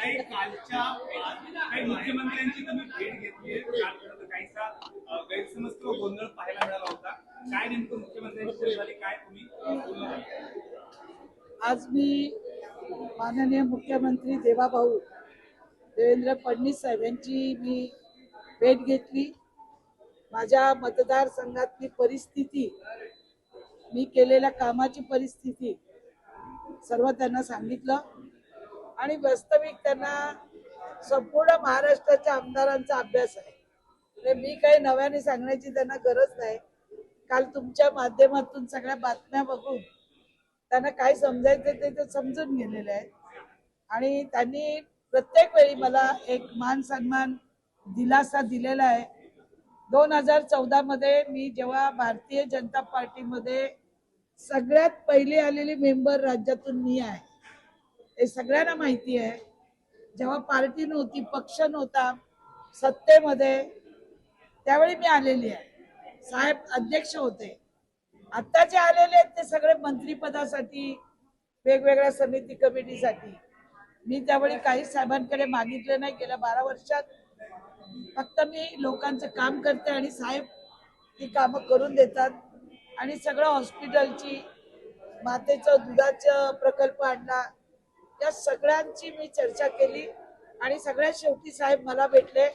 काही मुख्यमंत्र्यांची तुम्ही भेट घेतली काहीसा गैरसमज किंवा गोंधळ पाहायला मिळाला होता. काय नेमकं मुख्यमंत्र्यांची भेट झाली, काय तुम्ही आज मी माननीय मुख्यमंत्री देवाभाऊ देवेंद्र फडणवीस साहेब यांची मी भेट घेतली. माझ्या मतदारसंघातली परिस्थिती, मी केलेल्या कामाची परिस्थिती सर्व त्यांना सांगितलं आणि वास्तविक त्यांना संपूर्ण महाराष्ट्राच्या आमदारांचा अभ्यास आहे. म्हणजे मी काही नव्याने सांगण्याची त्यांना गरज नाही. काल तुमच्या माध्यमातून सगळ्या बातम्या बघून त्यांना काय समजायचं ते समजून गेलेले आहे आणि त्यांनी प्रत्येक वेळी मला एक मान सन्मान दिलासा दिलेला आहे. 2014 मध्ये मी जेव्हा भारतीय जनता पार्टीमध्ये सगळ्यात पहिली आलेली मेंबर राज्यातून मी आहे, हे सगळ्यांना माहिती आहे. जेव्हा पार्टी नव्हती, पक्ष नव्हता सत्तेमध्ये, त्यावेळी मी आलेली आहे. साहेब अध्यक्ष होते. आता जे आलेले आहेत ते सगळे मंत्रिपदासाठी, वेगवेगळ्या समिती कमिटीसाठी. मी त्यावेळी काही साहेबांकडे मागितलं नाही. गेल्या 12 वर्षात फक्त मी लोकांचं काम करते आणि साहेब ती कामं करून देतात. आणि सगळं हॉस्पिटलची, मातेचं दुधाचं प्रकल्प आणला, या सगळ्यांची मी चर्चा केली आणि सगळ्यात शेवटी साहेब मला भेटले,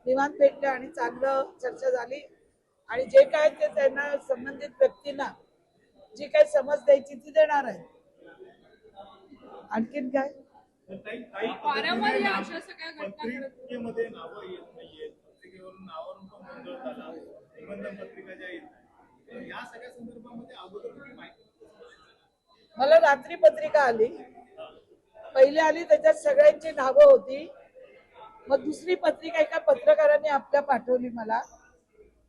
निवांत भेटले आणि चांगलं चर्चा झाली. आणि जे काय ते त्यांना संबंधित व्यक्तींना जी काही समज द्यायची ती देणार आहे. आणखीन काय वारंवार या अशा सगळ्या पत्रिकेमध्ये नावं येत नाहीयेत, पत्रिकेवरून नावावरून पण गोंधळ झाला, निबंधन पत्रिका ज्या येत नाही, या सगळ्या संदर्भामध्ये अगोदर तुम्ही माहिती? मला रात्री पत्रिका आली, पहिली आली त्याच्यात सगळ्यांची नावं होती. मग दुसरी पत्रिका एका पत्रकाराने आपल्या पाठवली मला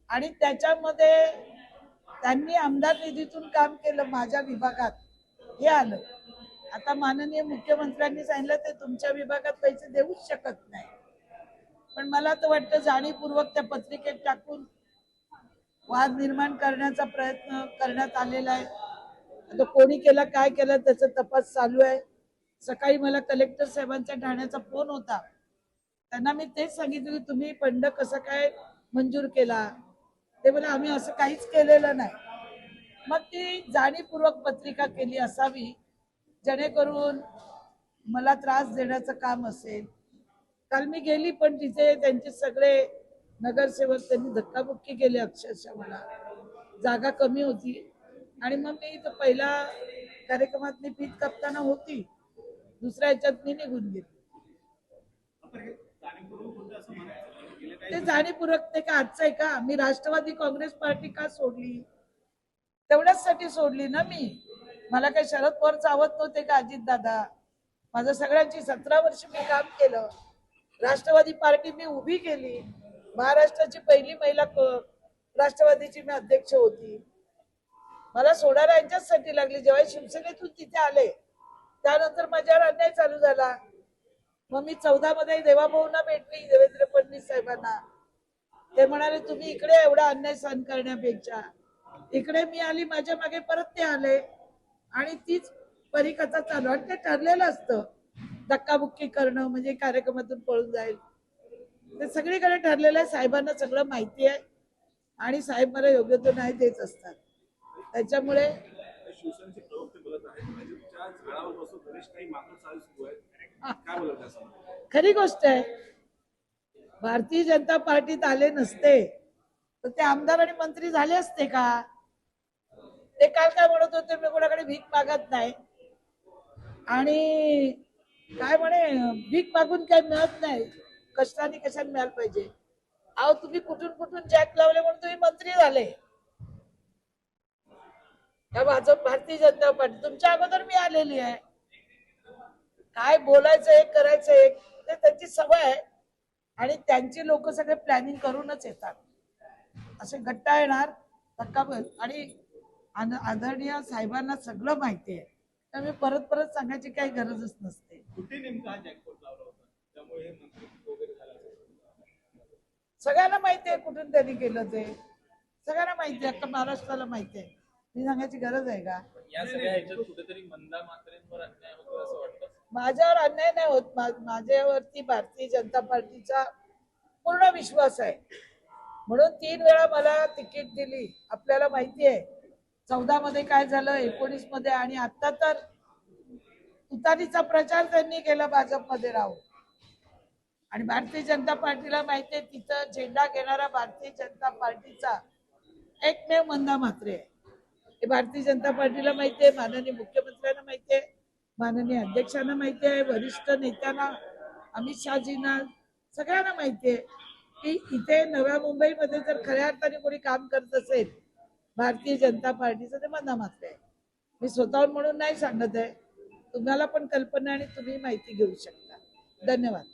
आणि त्याच्यामध्ये त्यांनी आमदार निधीतून काम केलं माझ्या विभागात हे आलं. आता माननीय मुख्यमंत्र्यांनी सांगितलं ते तुमच्या विभागात पैसे देऊच शकत नाही, पण मला तर वाटतं जाणीवपूर्वक त्या पत्रिकेत टाकून वाद निर्माण करण्याचा प्रयत्न करण्यात आलेला आहे. आता कोणी केलं, काय केलं त्याचा तपास चालू आहे. सकाळी मला कलेक्टर साहेबांच्या ठाण्याचा फोन होता. त्यांना मी तेच सांगितलं की तुम्ही फंड कसं काय मंजूर केला. ते बोले आम्ही असं काहीच केलेलं नाही. मग ती जाणीवपूर्वक पत्रिका केली असावी जेणेकरून मला त्रास देण्याचं काम असेल. काल मी गेली पण तिथे त्यांचे सगळे नगरसेवक त्यांनी धक्काबुक्की केली अक्षरशः. मला जागा कमी होती आणि मग मी इथं पहिला कार्यक्रमात मी पीठ कापताना होती, दुसऱ्या ह्याच्यात मी निघून गेली. ते जाणीवपूर्वक ते का आजचं आहे का? मी राष्ट्रवादी काँग्रेस पार्टी का सोडली? तेवढ्याच साठी सोडली ना मी. मला काही शरद पवार चावत नव्हते का अजित दादा? माझं सगळ्यांची 17 वर्ष मी काम केलं. राष्ट्रवादी पार्टी मी उभी केली. महाराष्ट्राची पहिली महिला राष्ट्रवादीची मी अध्यक्ष होती. मला सोडायला यांच्याचसाठी लागली. जेव्हा शिवसेनेतून तिथे आले त्यानंतर माझ्यावर अन्याय चालू झाला. मग मी 14 मध्ये देवाभाऊंना भेटली, देवेंद्र फडणवीस साहेबांना. ते म्हणाले तुम्ही इकडे एवढा अन्याय सहन करण्यापेक्षा इकडे. मी आली, माझ्या मागे परत ते आले आणि तीच परिकथा चालू. आणि ते ठरलेलं असतं धक्काबुक्की करणं म्हणजे कार्यक्रमातून पळून जाईल, ते सगळीकडे ठरलेलं आहे. साहेबांना सगळं माहिती आहे आणि साहेब मला योग्य तो न्याय देत असतात. त्याच्यामुळे शिवसेनेचे प्रवक्ते बोलत आहेत भाजपच्या झाडावर बसून गणेश काही मात्र चालू सुरू आहे, काय बोलत आहे? खरी गोष्ट आहे. भारतीय जनता पार्टीत आले नसते तर ते आमदार आणि मंत्री झाले असते का? ते काल काय म्हणत होते, मी कोणाकडे भीक मागत नाही आणि काय म्हणे भीक मागून काही मिळत नाही, कष्टाने कशाने मिळायला पाहिजे. अहो तुम्ही कुठून कुठून जॅक लावले म्हणून तुम्ही मंत्री झाले. भाजप भारतीय जनता पार्टी तुमच्या अगोदर मी आलेली आहे. काय बोलायचं एक, करायचं एक, ते त्यांची सवय आहे आणि त्यांची लोक सगळे प्लॅनिंग करूनच येतात. असे गट्टा येणार धक्का. आणि आदरणीय साहेबांना सगळं माहिती आहे, त्यामुळे परत परत सांगायची काही गरजच नसते. कुठे नेमका जॅकपॉट लावला होता त्यामुळे हे मंत्री वगैरे झालं? सगळ्यांना माहिती आहे कुठून त्यांनी केलं ते. सगळ्यांना माहिती आहे, अख्खा महाराष्ट्राला माहिती आहे. मी सांगायची गरज आहे का? या सगळ्या ह्याच्यात कुठेतरी मंदा मात्रेंवर अन्याय होतो असं वाटतं? माझ्यावर अन्याय नाही होत. माझ्यावरती भारतीय जनता पार्टीचा पूर्ण विश्वास आहे, म्हणून 3 वेळा मला तिकीट दिली. आपल्याला माहिती आहे 14 मध्ये काय झालं, 19 मध्ये, आणि आता तर तुतारीचा प्रचार त्यांनी केला भाजपमध्ये राहून. आणि भारतीय जनता पार्टीला माहिती आहे तिथं झेंडा घेणारा भारतीय जनता पार्टीचा एकमेव मंदा म्हात्रे आहे. हे भारतीय जनता पार्टीला माहिती आहे, माननीय मुख्यमंत्र्यांना माहिती आहे, माननीय अध्यक्षांना माहिती आहे, वरिष्ठ नेत्यांना, अमित शहाजींना, सगळ्यांना माहिती आहे की इथे नव्या मुंबईमध्ये जर खऱ्या अर्थाने कोणी काम करत असेल भारतीय जनता पार्टीचं ते मंदा म्हात्रे आहे. मी स्वतःहून म्हणून नाही सांगत आहे, तुम्हाला पण कल्पना आणि तुम्ही माहिती घेऊ शकता. धन्यवाद.